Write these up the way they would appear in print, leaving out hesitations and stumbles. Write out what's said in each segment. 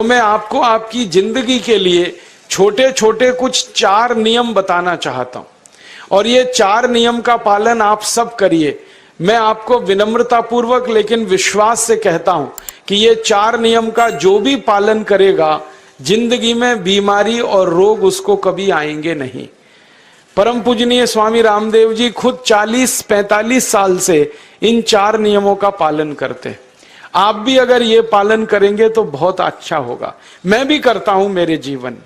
मैं आपको आपकी जिंदगी के लिए छोटे छोटे कुछ 4 नियम बताना चाहता हूं, और ये 4 नियम का पालन आप सब करिए। मैं आपको विनम्रता पूर्वक लेकिन विश्वास से कहता हूं कि ये 4 नियम का जो भी पालन करेगा, जिंदगी में बीमारी और रोग उसको कभी आएंगे नहीं। परम पूजनीय स्वामी रामदेव जी खुद 40-45 साल से इन 4 नियमों का पालन करते हैं। आप भी अगर ये पालन करेंगे तो बहुत अच्छा होगा। मैं भी करता हूं मेरे जीवन।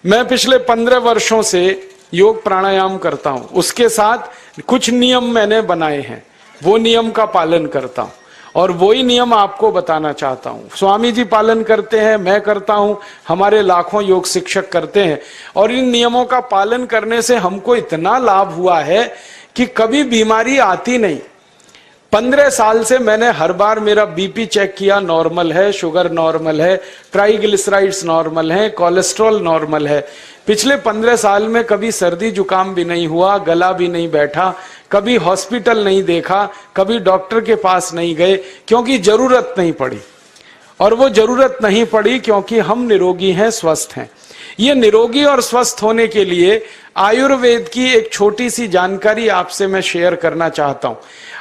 मैं पिछले 15 वर्षों से योग प्राणायाम करता हूं, उसके साथ कुछ नियम मैंने बनाए हैं, वो नियम का पालन करता हूं और वही नियम आपको बताना चाहता हूं। स्वामी जी पालन करते हैं, मैं करता हूं, हमारे लाखों योग शिक्षक करते हैं, और इन नियमों का पालन करने से हमको इतना लाभ हुआ है कि कभी बीमारी आती नहीं। 15 साल से मैंने हर बार मेरा बीपी चेक किया, नॉर्मल है, शुगर नॉर्मल है, ट्राइग्लिसराइड्स नॉर्मल है, कोलेस्ट्रॉल नॉर्मल है। पिछले 15 साल में कभी सर्दी जुकाम भी नहीं हुआ, गला भी नहीं बैठा, कभी हॉस्पिटल नहीं देखा, कभी डॉक्टर के पास नहीं गए, क्योंकि जरूरत नहीं पड़ी। और वो जरूरत नहीं पड़ी क्योंकि हम निरोगी हैं, स्वस्थ हैं। ये निरोगी और स्वस्थ होने के लिए आयुर्वेद की एक छोटी सी जानकारी आपसे मैं शेयर करना चाहता हूं।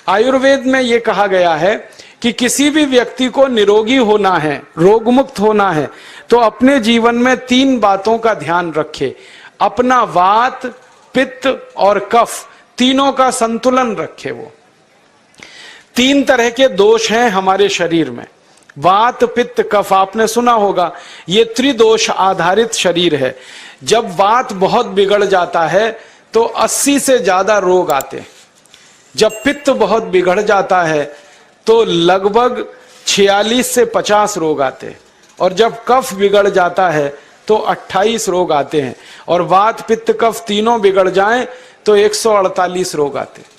आयुर्वेद में ये कहा गया है कि किसी भी व्यक्ति को निरोगी होना है, रोग मुक्त होना है, तो अपने जीवन में 3 बातों का ध्यान रखे। अपना वात, पित्त और कफ, तीनों का संतुलन रखे। वो 3 तरह के दोष हैं हमारे शरीर में, वात, पित्त, कफ। आपने सुना होगा, ये त्रिदोष आधारित शरीर है। जब वात बहुत बिगड़ जाता है तो 80 से ज्यादा रोग आते हैं। जब पित्त बहुत बिगड़ जाता है तो लगभग 46 से 50 रोग आते हैं, और जब कफ बिगड़ जाता है तो 28 रोग आते हैं, और वात, पित्त, कफ तीनों बिगड़ जाएं तो 148 रोग आते हैं।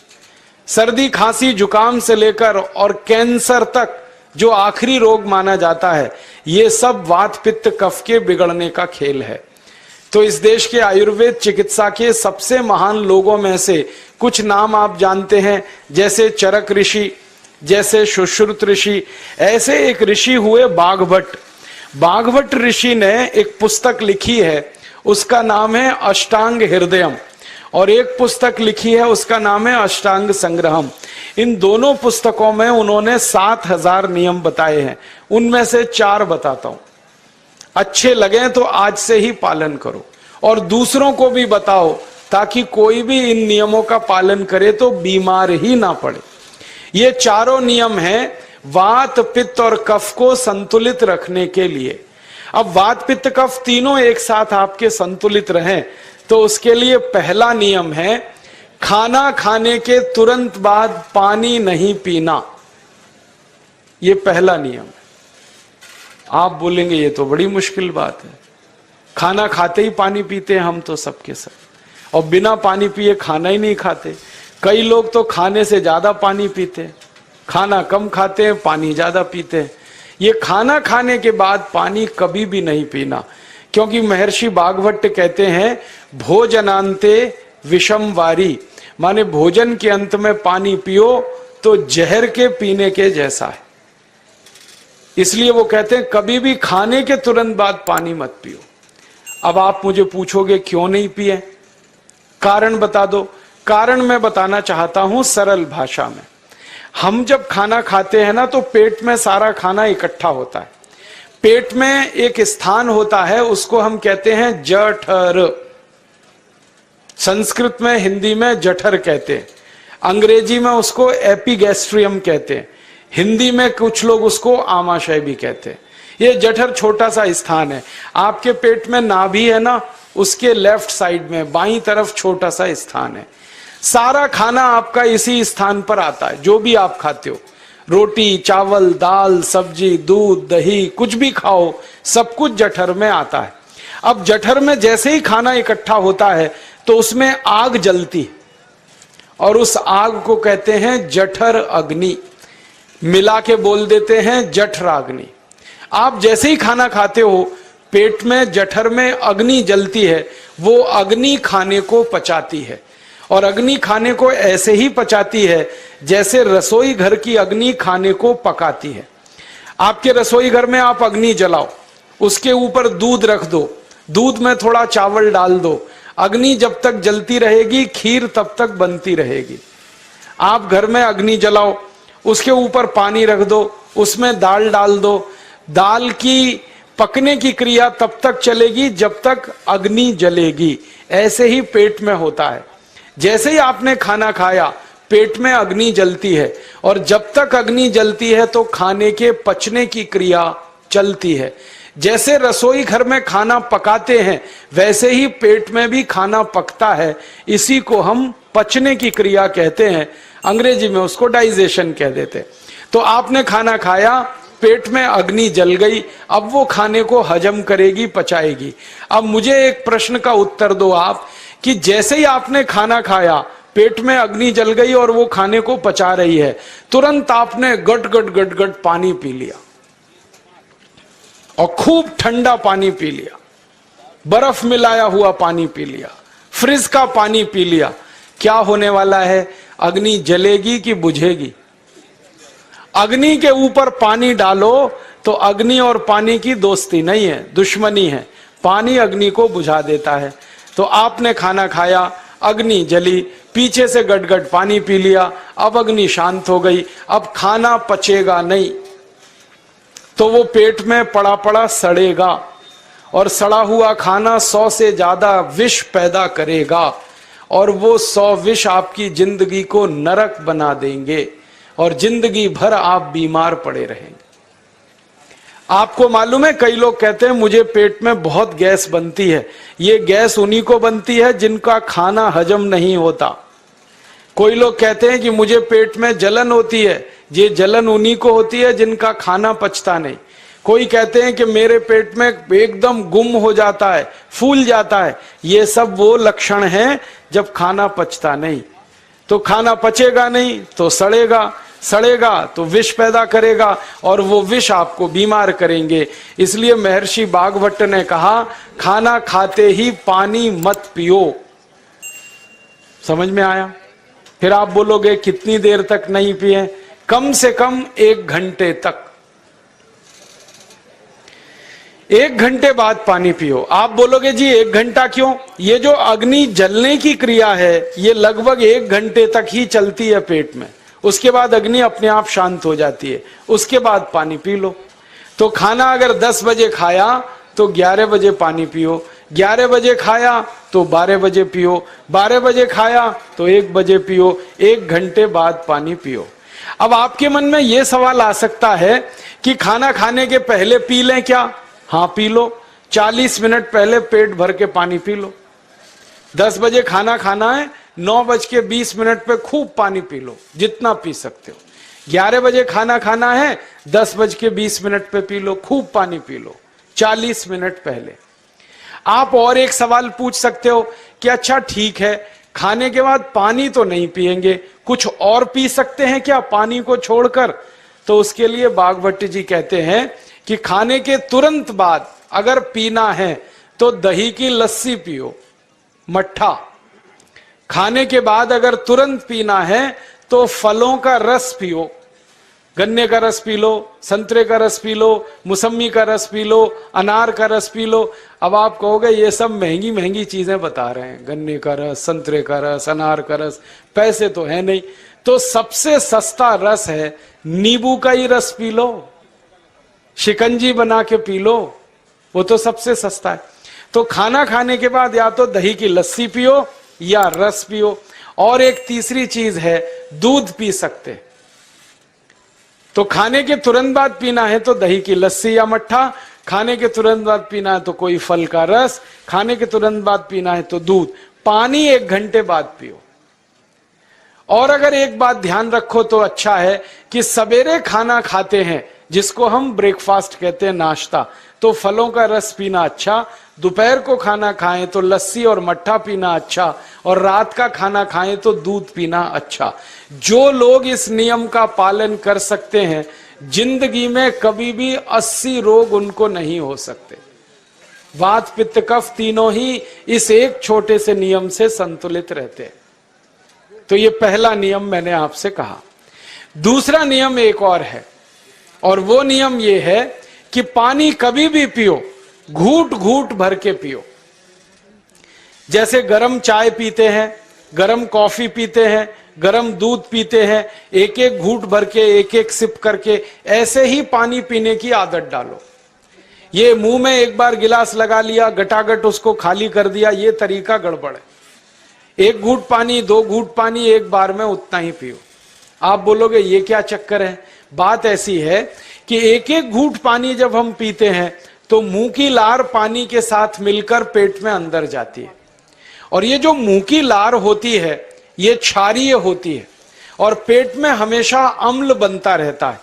सर्दी, खांसी, जुकाम से लेकर और कैंसर तक जो आखिरी रोग माना जाता है, ये सब वात, पित्त, कफ के बिगड़ने का खेल है। तो इस देश के आयुर्वेद चिकित्सा के सबसे महान लोगों में से कुछ नाम आप जानते हैं, जैसे चरक ऋषि, जैसे सुश्रुत ऋषि। ऐसे एक ऋषि हुए बाघभट्ट। बाघभट्ट ऋषि ने एक पुस्तक लिखी है, उसका नाम है अष्टांग हृदयम, और एक पुस्तक लिखी है, उसका नाम है अष्टांग संग्रहम। इन दोनों पुस्तकों में उन्होंने 7000 नियम बताए हैं। उनमें से 4 बताता हूं, अच्छे लगे तो आज से ही पालन करो और दूसरों को भी बताओ, ताकि कोई भी इन नियमों का पालन करे तो बीमार ही ना पड़े। ये चारों नियम हैं वात, पित्त और कफ को संतुलित रखने के लिए। अब वात, पित्त, कफ तीनों एक साथ आपके संतुलित रहें तो उसके लिए पहला नियम है खाना खाने के तुरंत बाद पानी नहीं पीना। ये पहला नियम है। आप बोलेंगे ये तो बड़ी मुश्किल बात है, खाना खाते ही पानी पीते हैं हम तो सबके सब, और बिना पानी पिए खाना ही नहीं खाते। कई लोग तो खाने से ज्यादा पानी पीते हैं, खाना कम खाते हैं, पानी ज्यादा पीते हैं। ये खाना खाने के बाद पानी कभी भी नहीं पीना, क्योंकि महर्षि बाघभट्ट कहते हैं भोजनांते विषम वारी, माने भोजन के अंत में पानी पियो तो जहर के पीने के जैसा है। इसलिए वो कहते हैं कभी भी खाने के तुरंत बाद पानी मत पियो। अब आप मुझे पूछोगे क्यों नहीं पिए, कारण बता दो। कारण मैं बताना चाहता हूं सरल भाषा में। हम जब खाना खाते हैं ना तो पेट में सारा खाना इकट्ठा होता है। पेट में एक स्थान होता है, उसको हम कहते हैं जठर। संस्कृत में, हिंदी में जठर कहते हैं, अंग्रेजी में उसको एपिगैस्ट्रियम कहते हैं, हिंदी में कुछ लोग उसको आमाशय भी कहते हैं। ये जठर छोटा सा स्थान है। आपके पेट में नाभि है ना, उसके लेफ्ट साइड में बाईं तरफ छोटा सा स्थान है। सारा खाना आपका इसी स्थान पर आता है। जो भी आप खाते हो, रोटी, चावल, दाल, सब्जी, दूध, दही, कुछ भी खाओ, सब कुछ जठर में आता है। अब जठर में जैसे ही खाना इकट्ठा होता है तो उसमें आग जलती है, और उस आग को कहते हैं जठर अग्नि। मिला के बोल देते हैं जठराग्नि। आप जैसे ही खाना खाते हो, पेट में जठर में अग्नि जलती है, वो अग्नि खाने को पचाती है, और अग्नि खाने को ऐसे ही पचाती है जैसे रसोई घर की अग्नि खाने को पकाती है। आपके रसोई घर में आप अग्नि जलाओ उसके ऊपर दूध रख दो, दूध में थोड़ा चावल डाल दो, अग्नि जब तक जलती रहेगी खीर तब तक बनती रहेगी। आप घर में अग्नि जलाओ, उसके ऊपर पानी रख दो, उसमें दाल डाल दो, दाल की पकने की क्रिया तब तक चलेगी जब तक अग्नि जलेगी। ऐसे ही पेट में होता है, जैसे ही आपने खाना खाया पेट में अग्नि जलती है, और जब तक अग्नि जलती है तो खाने के पचने की क्रिया चलती है। जैसे रसोई घर में खाना पकाते हैं वैसे ही पेट में भी खाना पकता है, इसी को हम पचने की क्रिया कहते हैं, अंग्रेजी में उसको डाइजेशन कह देते। तो आपने खाना खाया, पेट में अग्नि जल गई, अब वो खाने को हजम करेगी, पचाएगी। अब मुझे एक प्रश्न का उत्तर दो आप, कि जैसे ही आपने खाना खाया पेट में अग्नि जल गई और वो खाने को पचा रही है, तुरंत आपने गट गट गट गट पानी पी लिया, और खूब ठंडा पानी पी लिया, बर्फ मिलाया हुआ पानी पी लिया, फ्रिज का पानी पी लिया। क्या होने वाला है? अग्नि जलेगी कि बुझेगी? अग्नि के ऊपर पानी डालो तो अग्नि और पानी की दोस्ती नहीं है, दुश्मनी है। पानी अग्नि को बुझा देता है। तो आपने खाना खाया, अग्नि जली, पीछे से गटगट पानी पी लिया, अब अग्नि शांत हो गई, अब खाना पचेगा नहीं, तो वो पेट में पड़ा पड़ा सड़ेगा, और सड़ा हुआ खाना 100 से ज्यादा विष पैदा करेगा, और वो 100 विष आपकी जिंदगी को नरक बना देंगे, और जिंदगी भर आप बीमार पड़े रहेंगे। आपको मालूम है, कई लोग कहते हैं मुझे पेट में बहुत गैस बनती है। ये गैस उन्हीं को बनती है जिनका खाना हजम नहीं होता। कोई लोग कहते हैं कि मुझे पेट में जलन होती है, ये जलन उन्हीं को होती है जिनका खाना पचता नहीं। कोई कहते हैं कि मेरे पेट में एकदम गुम हो जाता है, फूल जाता है, ये सब वो लक्षण हैं जब खाना पचता नहीं। तो खाना पचेगा नहीं तो सड़ेगा, सड़ेगा तो विष पैदा करेगा, और वो विष आपको बीमार करेंगे। इसलिए महर्षि बागभट्ट ने कहा, खाना खाते ही पानी मत पियो। समझ में आया? फिर आप बोलोगे कितनी देर तक नहीं पिए? कम से कम 1 घंटे तक। 1 घंटे बाद पानी पियो। आप बोलोगे जी 1 घंटा क्यों? ये जो अग्नि जलने की क्रिया है ये लगभग 1 घंटे तक ही चलती है पेट में, उसके बाद अग्नि अपने आप शांत हो जाती है, उसके बाद पानी पी लो। तो खाना अगर 10 बजे खाया तो 11 बजे पानी पियो, 11 बजे खाया तो 12 बजे पियो, 12 बजे खाया तो 1 बजे पियो, 1 घंटे बाद पानी पियो। अब आपके मन में यह सवाल आ सकता है कि खाना खाने के पहले पी लें क्या? हाँ पी लो, 40 मिनट पहले पेट भर के पानी पी लो। 10 बजे खाना खाना है, 9:20 पे खूब पानी पी लो, जितना पी सकते हो। 11 बजे खाना खाना है, 10:20 पे पी लो, खूब पानी पी लो, 40 मिनट पहले। आप और एक सवाल पूछ सकते हो कि अच्छा ठीक है, खाने के बाद पानी तो नहीं पिएंगे, कुछ और पी सकते हैं क्या पानी को छोड़कर? तो उसके लिए बागभट्ट जी कहते हैं कि खाने के तुरंत बाद अगर पीना है तो दही की लस्सी पियो, मट्ठा। खाने के बाद अगर तुरंत पीना है तो फलों का रस पियो, गन्ने का रस पी लो, संतरे का रस पी लो, मौसमी का रस पी लो, अनार का रस पी लो। अब आप कहोगे ये सब महंगी महंगी चीजें बता रहे हैं, गन्ने का रस, संतरे का रस, अनार का रस, पैसे तो है नहीं। तो सबसे सस्ता रस है नींबू का ही रस पी लो, शिकंजी बना के पी लो, वो तो सबसे सस्ता है। तो खाना खाने के बाद या तो दही की लस्सी पियो या रस पियो। और एक तीसरी चीज है, दूध पी सकते। तो खाने के तुरंत बाद पीना है तो दही की लस्सी या मट्ठा, खाने के तुरंत बाद पीना है तो कोई फल का रस, खाने के तुरंत बाद पीना है तो दूध। पानी 1 घंटे बाद पियो। और अगर एक बात ध्यान रखो तो अच्छा है कि सवेरे खाना खाते हैं जिसको हम ब्रेकफास्ट कहते हैं, नाश्ता, तो फलों का रस पीना अच्छा, दोपहर को खाना खाएं तो लस्सी और मट्ठा पीना अच्छा, और रात का खाना खाएं तो दूध पीना अच्छा। जो लोग इस नियम का पालन कर सकते हैं जिंदगी में कभी भी 80 रोग उनको नहीं हो सकते। वात पित्त कफ तीनों ही इस एक छोटे से नियम से संतुलित रहते हैं। तो ये पहला नियम मैंने आपसे कहा। दूसरा नियम एक और है, और वो नियम ये है कि पानी कभी भी पियो, घूट घूट भर के पियो। जैसे गरम चाय पीते हैं, गरम कॉफी पीते हैं, गरम दूध पीते हैं, एक एक घूट भर के, एक एक सिप करके, ऐसे ही पानी पीने की आदत डालो। ये मुंह में एक बार गिलास लगा लिया, गटागट उसको खाली कर दिया, ये तरीका गड़बड़ है। एक घूट पानी, दो घूट पानी एक बार में उतना ही पियो। आप बोलोगे ये क्या चक्कर है? बात ऐसी है कि एक एक घूट पानी जब हम पीते हैं तो मुंह की लार पानी के साथ मिलकर पेट में अंदर जाती है, और ये जो मुंह की लार होती है ये क्षारीय होती है और पेट में हमेशा अम्ल बनता रहता है।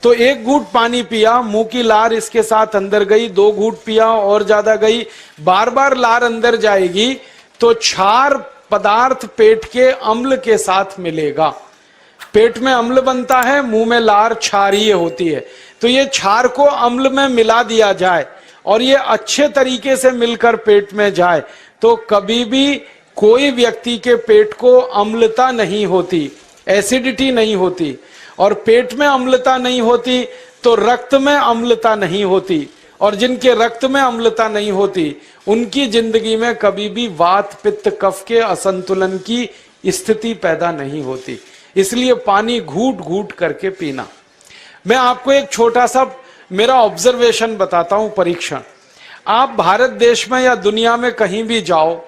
तो एक घूट पानी पिया, मुंह की लार इसके साथ अंदर गई, दो घूट पिया और ज्यादा गई, बार बार लार अंदर जाएगी तो क्षार पदार्थ पेट के अम्ल के साथ मिलेगा। पेट में अम्ल बनता है, मुंह में लार क्षारीय होती है। तो ये क्षार को अम्ल में मिला दिया जाए और ये अच्छे तरीके से मिलकर पेट में जाए तो कभी भी कोई व्यक्ति के पेट को अम्लता नहीं होती, एसिडिटी नहीं होती। और पेट में अम्लता नहीं होती तो रक्त में अम्लता नहीं होती, और जिनके रक्त में अम्लता नहीं होती उनकी जिंदगी में कभी भी वात पित्त कफ के असंतुलन की स्थिति पैदा नहीं होती। इसलिए पानी घूट घूट करके पीना। मैं आपको एक छोटा सा मेरा ऑब्जर्वेशन बताता हूं, परीक्षण। आप भारत देश में या दुनिया में कहीं भी जाओ,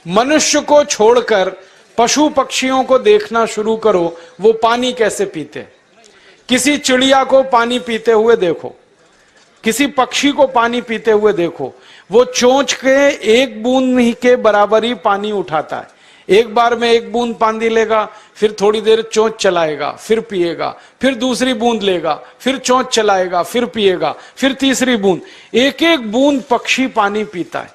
मनुष्य को छोड़कर पशु पक्षियों को देखना शुरू करो, वो पानी कैसे पीते। किसी चिड़िया को पानी पीते हुए देखो, किसी पक्षी को पानी पीते हुए देखो, वो चोंच के एक बूंद ही के बराबर ही पानी उठाता है। एक बार में एक बूंद पानी लेगा, फिर थोड़ी देर चोंच चलाएगा, फिर पिएगा, फिर दूसरी बूंद लेगा, फिर चोंच चलाएगा, फिर पिएगा, फिर तीसरी बूंद। एक एक बूंद पक्षी पानी पीता है।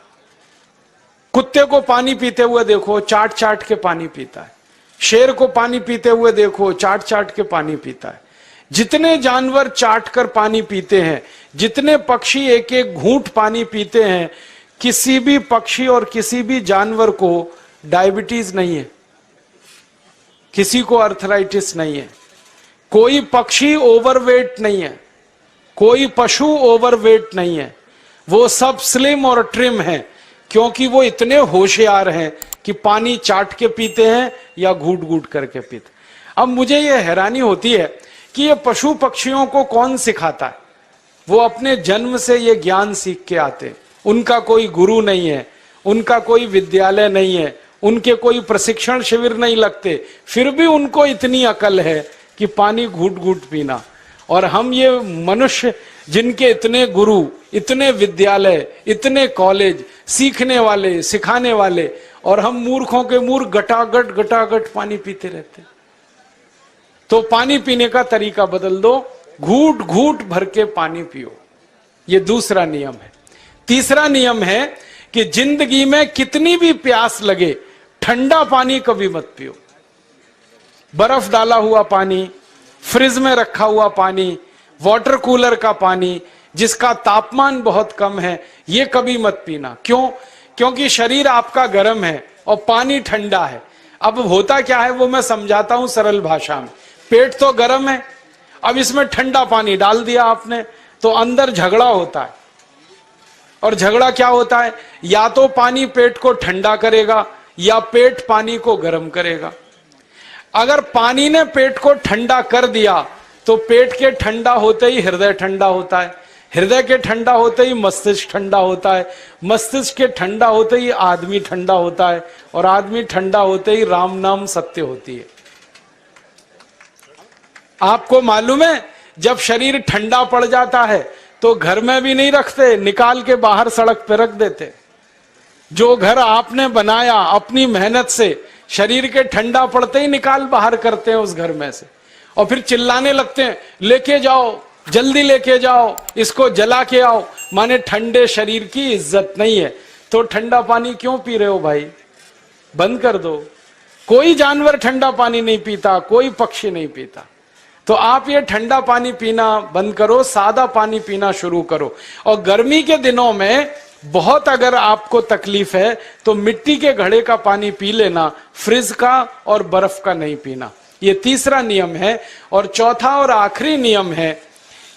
कुत्ते को पानी पीते हुए देखो, चाट चाट के पानी पीता है। शेर को पानी पीते हुए देखो, चाट चाट के पानी पीता है। जितने जानवर चाट कर पानी पीते हैं, जितने पक्षी एक एक घूंट पानी पीते हैं, किसी भी पक्षी और किसी भी जानवर को डायबिटीज नहीं है, किसी को अर्थराइटिस नहीं है, कोई पक्षी ओवरवेट नहीं है, कोई पशु ओवरवेट नहीं है। वो सब स्लिम और ट्रिम है, क्योंकि वो इतने होशियार हैं कि पानी चाट के पीते हैं या घूट घूट करके पीते। अब मुझे ये हैरानी होती है कि ये पशु पक्षियों को कौन सिखाता है? वो अपने जन्म से ये ज्ञान सीख के आते। उनका कोई गुरु नहीं है, उनका कोई विद्यालय नहीं है, उनके कोई प्रशिक्षण शिविर नहीं लगते, फिर भी उनको इतनी अकल है कि पानी घूट घूट पीना। और हम ये मनुष्य जिनके इतने गुरु, इतने विद्यालय, इतने कॉलेज, सीखने वाले, सिखाने वाले, और हम मूर्खों के मूर्ख गटागट गटागट पानी पीते रहते। तो पानी पीने का तरीका बदल दो, घूट घूट भर के पानी पियो। ये दूसरा नियम है। तीसरा नियम है कि जिंदगी में कितनी भी प्यास लगे, ठंडा पानी कभी मत पियो। बर्फ डाला हुआ पानी, फ्रिज में रखा हुआ पानी, वाटर कूलर का पानी जिसका तापमान बहुत कम है, ये कभी मत पीना। क्यों? क्योंकि शरीर आपका गर्म है और पानी ठंडा है। अब होता क्या है वो मैं समझाता हूं सरल भाषा में। पेट तो गर्म है, अब इसमें ठंडा पानी डाल दिया आपने तो अंदर झगड़ा होता है। और झगड़ा क्या होता है? या तो पानी पेट को ठंडा करेगा या पेट पानी को गर्म करेगा। अगर पानी ने पेट को ठंडा कर दिया तो पेट के ठंडा होते ही हृदय ठंडा होता है, हृदय के ठंडा होते ही मस्तिष्क ठंडा होता है, मस्तिष्क के ठंडा होते ही आदमी ठंडा होता है, और आदमी ठंडा होते ही राम नाम सत्य होती है। आपको मालूम है जब शरीर ठंडा पड़ जाता है तो घर में भी नहीं रखते, निकाल के बाहर सड़क पे रख देते। जो घर आपने बनाया अपनी मेहनत से, शरीर के ठंडा पड़ते ही निकाल बाहर करते हैं उस घर में से, और फिर चिल्लाने लगते हैं लेके जाओ, जल्दी लेके जाओ, इसको जला के आओ। माने ठंडे शरीर की इज्जत नहीं है। तो ठंडा पानी क्यों पी रहे हो भाई? बंद कर दो। कोई जानवर ठंडा पानी नहीं पीता, कोई पक्षी नहीं पीता। तो आप ये ठंडा पानी पीना बंद करो, सादा पानी पीना शुरू करो। और गर्मी के दिनों में बहुत अगर आपको तकलीफ है तो मिट्टी के घड़े का पानी पी लेना, फ्रिज का और बर्फ का नहीं पीना। ये तीसरा नियम है। और चौथा और आखिरी नियम है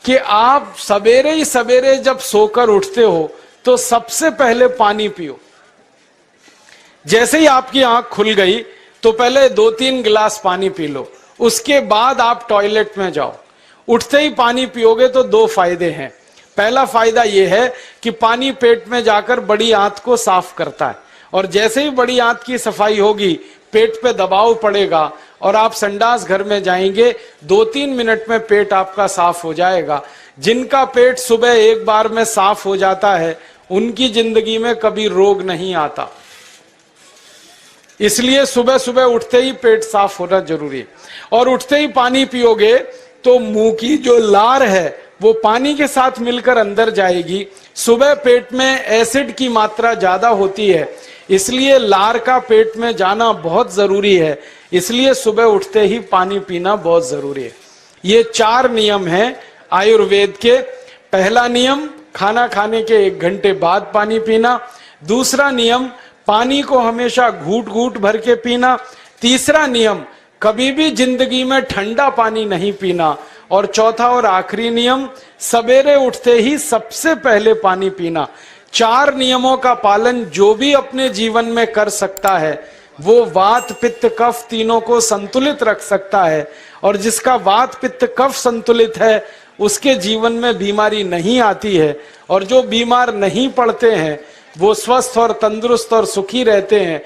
कि आप सवेरे ही सवेरे जब सोकर उठते हो तो सबसे पहले पानी पियो। जैसे ही आपकी आंख खुल गई तो पहले 2-3 गिलास पानी पी लो, उसके बाद आप टॉयलेट में जाओ। उठते ही पानी पियोगे तो 2 फायदे हैं। पहला फायदा यह है कि पानी पेट में जाकर बड़ी आंत को साफ करता है, और जैसे ही बड़ी आंत की सफाई होगी पेट पे दबाव पड़ेगा और आप संडास घर में जाएंगे, 2-3 मिनट में पेट आपका साफ हो जाएगा। जिनका पेट सुबह एक बार में साफ हो जाता है उनकी जिंदगी में कभी रोग नहीं आता। इसलिए सुबह सुबह उठते ही पेट साफ होना जरूरी है। और उठते ही पानी पियोगे तो मुंह की जो लार है वो पानी के साथ मिलकर अंदर जाएगी। सुबह पेट में एसिड की मात्रा ज्यादा होती है, इसलिए लार का पेट में जाना बहुत जरूरी है। इसलिए सुबह उठते ही पानी पीना बहुत जरूरी है। ये 4 नियम हैं आयुर्वेद के। पहला नियम, खाना खाने के 1 घंटे बाद पानी पीना। दूसरा नियम, पानी को हमेशा घूट घूट भर के पीना। तीसरा नियम, कभी भी जिंदगी में ठंडा पानी नहीं पीना। और चौथा और आखिरी नियम, सवेरे उठते ही सबसे पहले पानी पीना। 4 नियमों का पालन जो भी अपने जीवन में कर सकता है वो वात पित्त कफ तीनों को संतुलित रख सकता है। और जिसका वात पित्त कफ संतुलित है उसके जीवन में बीमारी नहीं आती है। और जो बीमार नहीं पड़ते हैं वो स्वस्थ और तंदुरुस्त और सुखी रहते हैं।